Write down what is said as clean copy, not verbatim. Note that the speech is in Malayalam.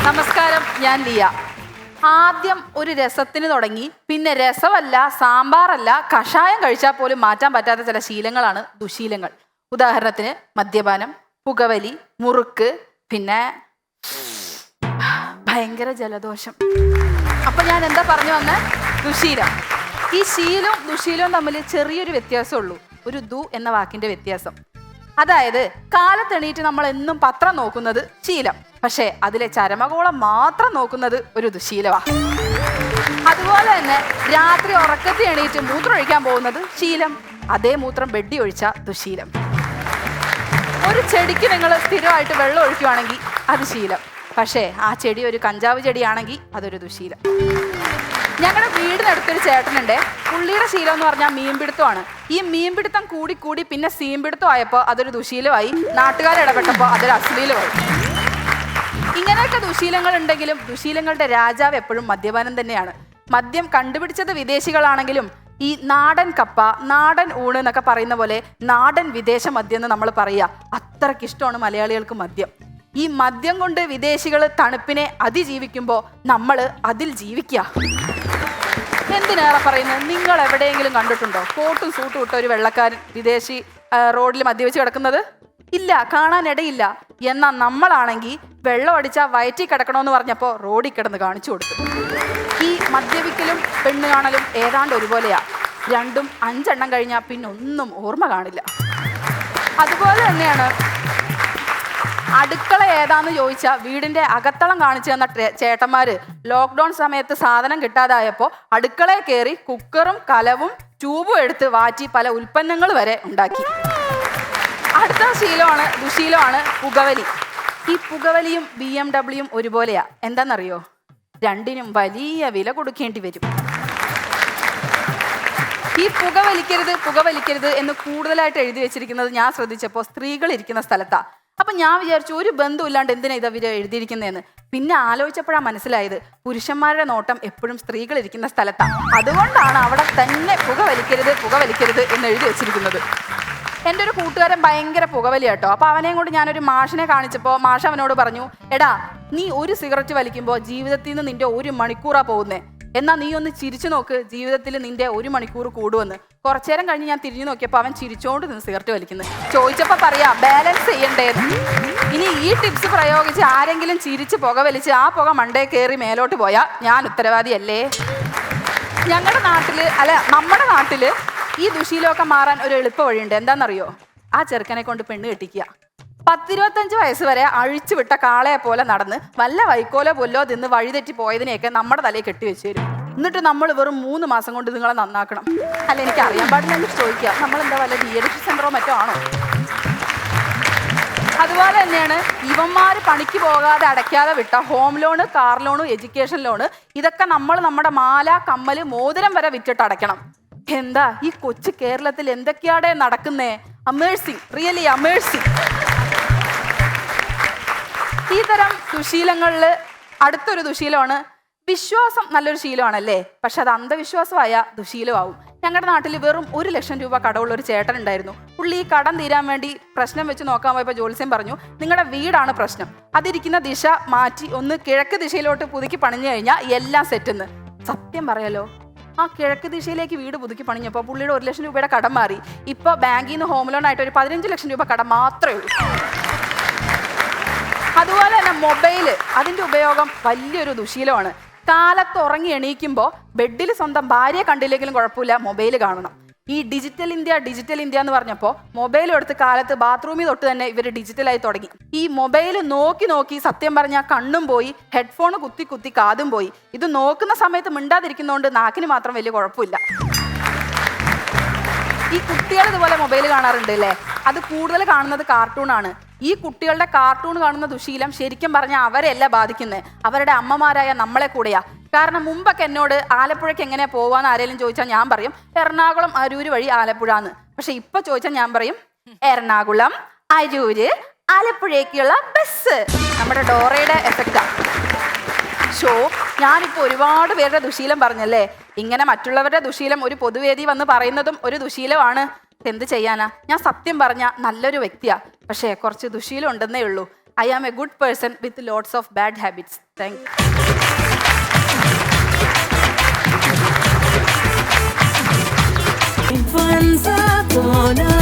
നമസ്കാരം, ഞാൻ ലിയ. ആദ്യം ഒരു രസത്തിന് തുടങ്ങി, പിന്നെ രസമല്ല, സാമ്പാറല്ല, കഷായം കഴിച്ചാൽ പോലും മാറ്റാൻ പറ്റാത്ത ചില ശീലങ്ങളാണ് ദുശീലങ്ങൾ. ഉദാഹരണത്തിന് മദ്യപാനം, പുകവലി, മുറുക്ക്, പിന്നെ ഭയങ്കര ജലദോഷം. അപ്പൊ ഞാൻ എന്താ പറഞ്ഞു വന്ന ദുശീലം. ഈ ശീലവും ദുശീലവും തമ്മിൽ ചെറിയൊരു വ്യത്യാസമുള്ളൂ. ഒരു ദു എന്ന വാക്കിന്റെ വ്യത്യാസം. അതായത് കാലത്തെണീറ്റ് നമ്മൾ എന്നും പത്രം നോക്കുന്നത് ശീലം, പക്ഷെ അതിലെ ചരമകോളം മാത്രം നോക്കുന്നത് ഒരു ദുശീലമാണ്. അതുപോലെ തന്നെ രാത്രി ഉറക്കത്തിൽ എണീറ്റ് മൂത്രം ഒഴിക്കാൻ പോകുന്നത് ശീലം, അതേ മൂത്രം ബെഡി ഒഴിച്ച ദുശീലം. ഒരു ചെടിക്ക് നിങ്ങൾ സ്ഥിരമായിട്ട് വെള്ളം ഒഴിക്കുകയാണെങ്കിൽ അത് ശീലം, പക്ഷേ ആ ചെടി ഒരു കഞ്ചാവ് ചെടിയാണെങ്കിൽ അതൊരു ദുശീലം. ഞങ്ങളുടെ വീടിനടുത്തൊരു ചേട്ടനുണ്ട്. പുള്ളിയുടെ ശീലം എന്ന് പറഞ്ഞാൽ മീൻപിടുത്തമാണ്. ഈ മീൻപിടുത്തം കൂടി കൂടി പിന്നെ സീൻപിടുത്തം ആയപ്പോൾ അതൊരു ദുശീലമായി, നാട്ടുകാരിടപെട്ടപ്പോൾ അതൊരു അശ്ലീലമായി. ഇങ്ങനെയൊക്കെ ദുശീലങ്ങൾ ഉണ്ടെങ്കിലും ദുശീലങ്ങളുടെ രാജാവ് എപ്പോഴും മദ്യപാനം തന്നെയാണ്. മദ്യം കണ്ടുപിടിച്ചത് വിദേശികളാണെങ്കിലും ഈ നാടൻ കപ്പ, നാടൻ ഊണ് എന്നൊക്കെ പറയുന്ന പോലെ നാടൻ വിദേശ മദ്യം എന്ന് നമ്മൾ പറയുക. അത്രയ്ക്കിഷ്ടമാണ് മലയാളികൾക്ക് മദ്യം. ഈ മദ്യം കൊണ്ട് വിദേശികൾ തണുപ്പിനെ അതിജീവിക്കുമ്പോൾ നമ്മൾ അതിൽ ജീവിക്കുക. എന്തിനേറെ പറയുന്നത്, നിങ്ങൾ എവിടെയെങ്കിലും കണ്ടിട്ടുണ്ടോ കോട്ടും സൂട്ടും ഇട്ട ഒരു വെള്ളക്കാരൻ വിദേശി റോഡിൽ മദ്യവെച്ച് കിടക്കുന്നത്? ഇല്ല, കാണാനിടയില്ല. എന്നാൽ നമ്മളാണെങ്കിൽ വെള്ളം അടിച്ചാൽ വയറ്റി കിടക്കണമെന്ന് പറഞ്ഞപ്പോൾ റോഡിൽ കിടന്ന് കാണിച്ചു കൊടുത്തു. ഈ മദ്യപിക്കലും പെണ്ണ് കാണലും ഏതാണ്ട് ഒരുപോലെയാ. രണ്ടും 5 എണ്ണം കഴിഞ്ഞാൽ പിന്നെ ഒന്നും ഓർമ്മ കാണില്ല. അതുപോലെ തന്നെയാണ് അടുക്കള ഏതാന്ന് ചോദിച്ചാൽ വീടിന്റെ അകത്തളം കാണിച്ചു തന്ന ചേട്ടന്മാര് ലോക്ക്ഡൗൺ സമയത്ത് സാധനം കിട്ടാതായപ്പോൾ അടുക്കളയിൽ കയറി കുക്കറും കലവും ട്യൂബും എടുത്ത് വാറ്റി പല ഉൽപ്പന്നങ്ങൾ വരെ ഉണ്ടാക്കി. അടുത്ത ശീലമാണ് ദുശീലമാണ് പുകവലി. ഈ പുകവലിയും BMW ഒരുപോലെയാ. എന്താണെന്നറിയോ? രണ്ടിനും വലിയ വില കൊടുക്കേണ്ടി വരും. ഈ പുകവലിക്കരുത് എന്ന് കൂടുതലായിട്ട് എഴുതി വെച്ചിരിക്കുന്നത് ഞാൻ ശ്രദ്ധിച്ചപ്പോൾ സ്ത്രീകൾ ഇരിക്കുന്ന സ്ഥലത്താ. അപ്പൊ ഞാൻ വിചാരിച്ചു ഒരു ബന്ധമില്ലാണ്ട് എന്തിനാ ഇതവര് എഴുതിയിരിക്കുന്നതെന്ന്. പിന്നെ ആലോചിച്ചപ്പോഴാണ് മനസ്സിലായത് പുരുഷന്മാരുടെ നോട്ടം എപ്പോഴും സ്ത്രീകൾ ഇരിക്കുന്ന സ്ഥലത്താണ്. അതുകൊണ്ടാണ് അവിടെ തന്നെ പുകവലിക്കരുത് എന്ന് എഴുതി വെച്ചിരിക്കുന്നത്. എൻ്റെ ഒരു കൂട്ടുകാരൻ ഭയങ്കര പുകവലി കേട്ടോ. അപ്പോൾ അവനെയും കൊണ്ട് ഞാനൊരു മാഷിനെ കാണിച്ചപ്പോൾ മാഷ് അവനോട് പറഞ്ഞു, എടാ നീ ഒരു സിഗരറ്റ് വലിക്കുമ്പോൾ ജീവിതത്തിൽ നിന്ന് നിന്റെ 1 മണിക്കൂറാണ് പോകുന്നേ. എന്നാൽ നീ ഒന്ന് ചിരിച്ചു നോക്ക്, ജീവിതത്തിൽ നിന്റെ 1 മണിക്കൂർ കൂടുമെന്ന്. കുറച്ചേരം കഴിഞ്ഞ് ഞാൻ തിരിഞ്ഞു നോക്കിയപ്പോൾ അവൻ ചിരിച്ചോണ്ട് നിന്ന് സിഗരറ്റ് വലിക്കുന്നു. ചോദിച്ചപ്പോൾ പറയാ ബാലൻസ് ചെയ്യണ്ടേന്ന്. ഇനി ഈ ടിപ്സ് പ്രയോഗിച്ച് ആരെങ്കിലും ചിരിച്ച് പുക വലിച്ച് ആ പുക മണ്ടേ കയറി മേലോട്ട് പോയാൽ ഞാൻ ഉത്തരവാദിയല്ലേ? നമ്മുടെ നാട്ടില് ഈ ദുശീലമൊക്കെ മാറാൻ ഒരു എളുപ്പ വഴിയുണ്ട്. എന്താണെന്നറിയോ? ആ ചെറുക്കനെ കൊണ്ട് പെണ്ണ് കെട്ടിക്കുക. 10-25 വയസ്സ് വരെ അഴിച്ചു വിട്ട കാളയെ പോലെ നടന്ന് വല്ല വൈക്കോലോ പൊല്ലോ തിന്ന് വഴിതെറ്റി പോയതിനെയൊക്കെ നമ്മുടെ തലയിൽ കെട്ടിവെച്ച് തരും. എന്നിട്ട് നമ്മൾ വെറും 3 മാസം കൊണ്ട് നിങ്ങളെ നന്നാക്കണം. അല്ല, എനിക്ക് അറിയാൻ പാടില്ല ചോദിക്കുക, നമ്മളെന്താ വല്ല ഡി-അഡിക്ഷൻ സെന്ററോ മറ്റോ ആണോ? അതുപോലെ തന്നെയാണ് ഇവന്മാർ പണിക്ക് പോകാതെ അടയ്ക്കാതെ വിട്ട home loan, car loan, education loan, ഇതൊക്കെ നമ്മൾ നമ്മുടെ മാല, കമ്മല്, മോതിരം വരെ വിറ്റിട്ട് അടയ്ക്കണം. എന്താ ഈ കൊച്ചു കേരളത്തിൽ എന്തൊക്കെയാടെ നടക്കുന്നേ? അമേഴ്സിങ്, റിയലി അമേഴ്സിങ്. ഈ തരം ദുശീലങ്ങളിൽ അടുത്തൊരു ദുശീലമാണ് വിശ്വാസം. നല്ലൊരു ശീലമാണല്ലേ, പക്ഷെ അത് അന്ധവിശ്വാസമായ ദുശീലമാവും. ഞങ്ങളുടെ നാട്ടിൽ വെറും 1 ലക്ഷം രൂപ കടമുള്ള ഒരു ചേട്ടൻ ഉണ്ടായിരുന്നു. പുള്ളി ഈ കടം തീരാൻ വേണ്ടി പ്രശ്നം വെച്ച് നോക്കാൻ പോയപ്പോൾ ജ്യോത്സ്യം പറഞ്ഞു, നിങ്ങളുടെ വീടാണ് പ്രശ്നം, അതിരിക്കുന്ന ദിശ മാറ്റി ഒന്ന് കിഴക്ക് ദിശയിലോട്ട് പുതുക്കി പണിഞ്ഞു കഴിഞ്ഞാൽ എല്ലാം സെറ്റെന്ന്. സത്യം പറയാലോ, ആ കിഴക്ക് ദിശയിലേക്ക് വീട് പുതുക്കി പണിഞ്ഞപ്പോൾ പുള്ളിയുടെ 1 ലക്ഷം രൂപയുടെ കടം മാറി. ഇപ്പോൾ ബാങ്കിൽ നിന്ന് ഹോം ലോൺ ആയിട്ട് ഒരു 15 ലക്ഷം രൂപ കടം മാത്രമേ ഉള്ളൂ. അതുപോലെ തന്നെ മൊബൈല്, അതിൻ്റെ ഉപയോഗം വലിയൊരു ദുശീലമാണ്. കാലത്ത് ഉറങ്ങി എണീക്കുമ്പോൾ ബെഡിൽ സ്വന്തം ഭാര്യയെ കണ്ടില്ലെങ്കിലും കുഴപ്പമില്ല, മൊബൈൽ കാണണം. ഈ ഡിജിറ്റൽ ഇന്ത്യ എന്ന് പറഞ്ഞപ്പോൾ മൊബൈൽ എടുത്ത് കാലത്ത് ബാത്റൂമിൽ തൊട്ട് തന്നെ ഇവർ ഡിജിറ്റലായി തുടങ്ങി. ഈ മൊബൈൽ നോക്കി സത്യം പറഞ്ഞാൽ കണ്ണും പോയി, ഹെഡ്ഫോൺ കുത്തി കാതും പോയി. ഇത് നോക്കുന്ന സമയത്ത് മിണ്ടാതിരിക്കുന്നതുകൊണ്ട് നാക്കിന് മാത്രം വലിയ കുഴപ്പമില്ല. ഈ കുട്ടികൾ ഇതുപോലെ മൊബൈൽ കാണാറുണ്ട് അല്ലേ? അത് കൂടുതൽ കാണുന്നത് കാർട്ടൂണാണ്. ഈ കുട്ടികളുടെ കാർട്ടൂൺ കാണുന്ന ദുശീലം ശരിക്കും പറഞ്ഞാൽ അവരെയല്ല ബാധിക്കുന്നത്, അവരുടെ അമ്മമാരായ നമ്മളെ കൂടെയാ. കാരണം മുമ്പൊക്കെ എന്നോട് ആലപ്പുഴയ്ക്ക് എങ്ങനെ പോവാന്ന് ആരെങ്കിലും ചോദിച്ചാൽ ഞാൻ പറയും എറണാകുളം അരൂര് വഴി ആലപ്പുഴ എന്ന്. പക്ഷെ ഇപ്പൊ ചോദിച്ചാൽ ഞാൻ പറയും എറണാകുളം അരൂര് ആലപ്പുഴയ്ക്കുള്ള ബസ്. നമ്മുടെ ഡോറയുടെ എഫക്റ്റാ. ഞാനിപ്പോൾ ഒരുപാട് പേരുടെ ദുശീലം പറഞ്ഞല്ലേ. ഇങ്ങനെ മറ്റുള്ളവരുടെ ദുശീലം ഒരു പൊതുവേദി വന്ന് പറയുന്നതും ഒരു ദുശീലമാണ്. എന്ത് ചെയ്യാനാ? ഞാൻ സത്യം പറഞ്ഞ നല്ലൊരു വ്യക്തിയാ, പക്ഷേ കുറച്ച് ദുശീലം ഉണ്ടെന്നേ ഉള്ളൂ. I am a good person with lots of bad habits. Thank you. Once upon a